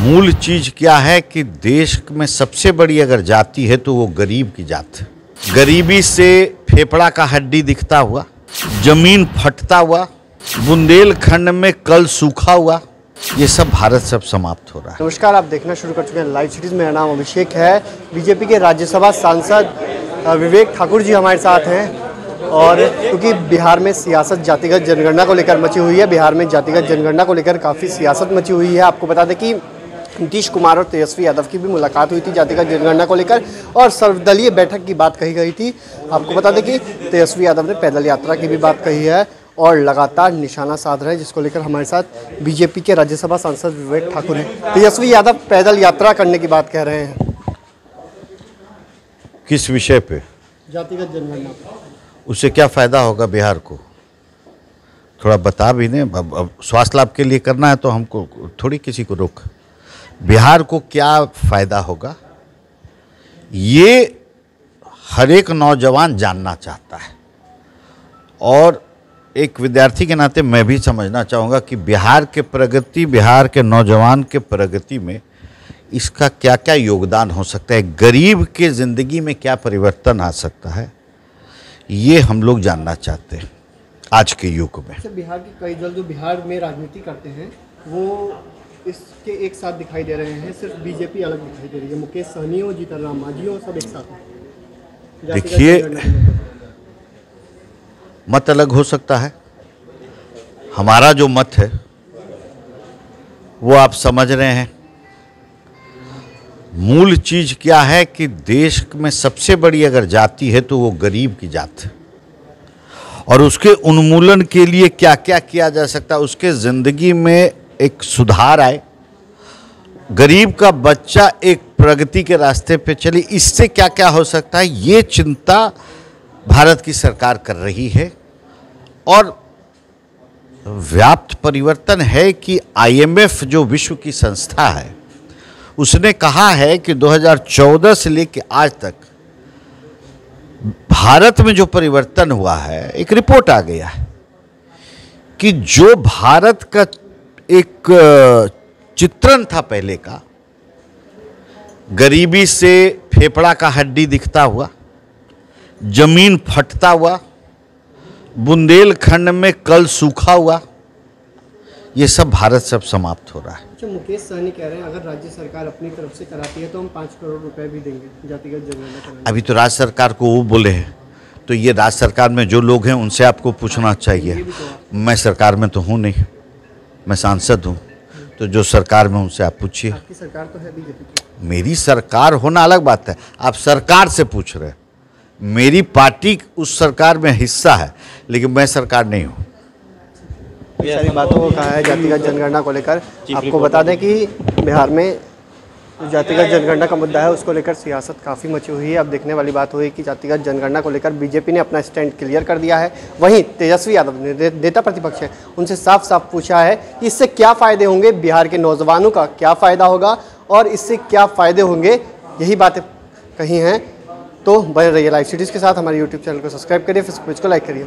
मूल चीज क्या है कि देश में सबसे बड़ी अगर जाति है तो वो गरीब की जात है। गरीबी से फेफड़ा का हड्डी दिखता हुआ, जमीन फटता हुआ, बुंदेलखंड में कल सूखा हुआ, ये सब भारत सब समाप्त हो रहा है। नमस्कार, आप देखना शुरू कर चुके हैं लाइव सिटीज। मेरा नाम अभिषेक है। बीजेपी के राज्यसभा सांसद विवेक ठाकुर जी हमारे साथ हैं। और क्योंकि बिहार में सियासत जातिगत जनगणना को लेकर मची हुई है, बिहार में जातिगत जनगणना को लेकर काफ़ी सियासत मची हुई है। आपको बता दें कि नीतीश कुमार और तेजस्वी यादव की भी मुलाकात हुई थी जातिगत जनगणना को लेकर और सर्वदलीय बैठक की बात कही गई थी। आपको बता दें कि तेजस्वी यादव ने पैदल यात्रा की भी बात कही है और लगातार निशाना साध रहे हैं, जिसको लेकर हमारे साथ बीजेपी के राज्यसभा सांसद विवेक ठाकुर हैं। तेजस्वी यादव पैदल यात्रा करने की बात कह रहे हैं। किस विषय पे? जातिगत जनगणना पे। उससे क्या फायदा होगा बिहार को? थोड़ा बता भी दें। अब स्वास्थ्य लाभ के लिए करना है तो हमको थोड़ी किसी को रोक। बिहार को क्या फायदा होगा ये हर एक नौजवान जानना चाहता है। और एक विद्यार्थी के नाते मैं भी समझना चाहूँगा कि बिहार के प्रगति, बिहार के नौजवान के प्रगति में इसका क्या क्या योगदान हो सकता है, गरीब के ज़िंदगी में क्या परिवर्तन आ सकता है, ये हम लोग जानना चाहते हैं आज के युग में। बिहार के कई दल जो बिहार में राजनीति करते हैं वो इसके एक साथ दिखाई दे रहे हैं, सिर्फ बीजेपी अलग दिखाई दे रही है। मुकेश सहनी हो, जीतन राम मांझी हो, सब एक साथ हैं। देखिए, मत अलग हो सकता है। हमारा जो मत है वो आप समझ रहे हैं। मूल चीज क्या है कि देश में सबसे बड़ी अगर जाति है तो वो गरीब की जात है। और उसके उन्मूलन के लिए क्या क्या किया जा सकता है, उसके ज़िंदगी में एक सुधार आए, गरीब का बच्चा एक प्रगति के रास्ते पे चले, इससे क्या क्या हो सकता है, ये चिंता भारत की सरकार कर रही है। और व्याप्त परिवर्तन है कि IMF जो विश्व की संस्था है उसने कहा है कि 2014 से लेकर आज तक भारत में जो परिवर्तन हुआ है, एक रिपोर्ट आ गया है कि जो भारत का एक चित्रण था पहले का, गरीबी से फेफड़ा का हड्डी दिखता हुआ, जमीन फटता हुआ, बुंदेलखंड में कल सूखा हुआ, ये सब भारत सब समाप्त हो रहा है। अच्छा, मुकेश सहनी कह रहे हैं अगर राज्य सरकार अपनी तरफ से कराती है तो हम 5 करोड़ रुपए भी देंगे जातिगत जनगणना कराने। अभी तो राज्य सरकार को वो बोले हैं, तो ये राज्य सरकार में जो लोग हैं उनसे आपको पूछना चाहिए। मैं सरकार में तो हूँ नहीं, मैं सांसद हूँ, तो जो सरकार में उनसे आप पूछिए। आपकी सरकार तो है बीजेपी की। मेरी सरकार होना अलग बात है, आप सरकार से पूछ रहे हैं। मेरी पार्टी उस सरकार में हिस्सा है, लेकिन मैं सरकार नहीं हूँ। सारी बातों को कहा है जातिगत जनगणना को लेकर। आपको बता दें कि बिहार में जो जातिगत जनगणना का मुद्दा है उसको लेकर सियासत काफ़ी मची हुई है। अब देखने वाली बात हुई कि जातिगत जनगणना को लेकर बीजेपी ने अपना स्टैंड क्लियर कर दिया है। वहीं तेजस्वी यादव ने, नेता प्रतिपक्ष है, उनसे साफ साफ पूछा है कि इससे क्या फ़ायदे होंगे, बिहार के नौजवानों का क्या फ़ायदा होगा और इससे क्या फ़ायदे होंगे, यही बातें कही हैं। तो बने रहिए लाइव सिटीज़ के साथ। हमारे यूट्यूब चैनल को सब्सक्राइब करिए, फेसबुक पेज को लाइक करिए।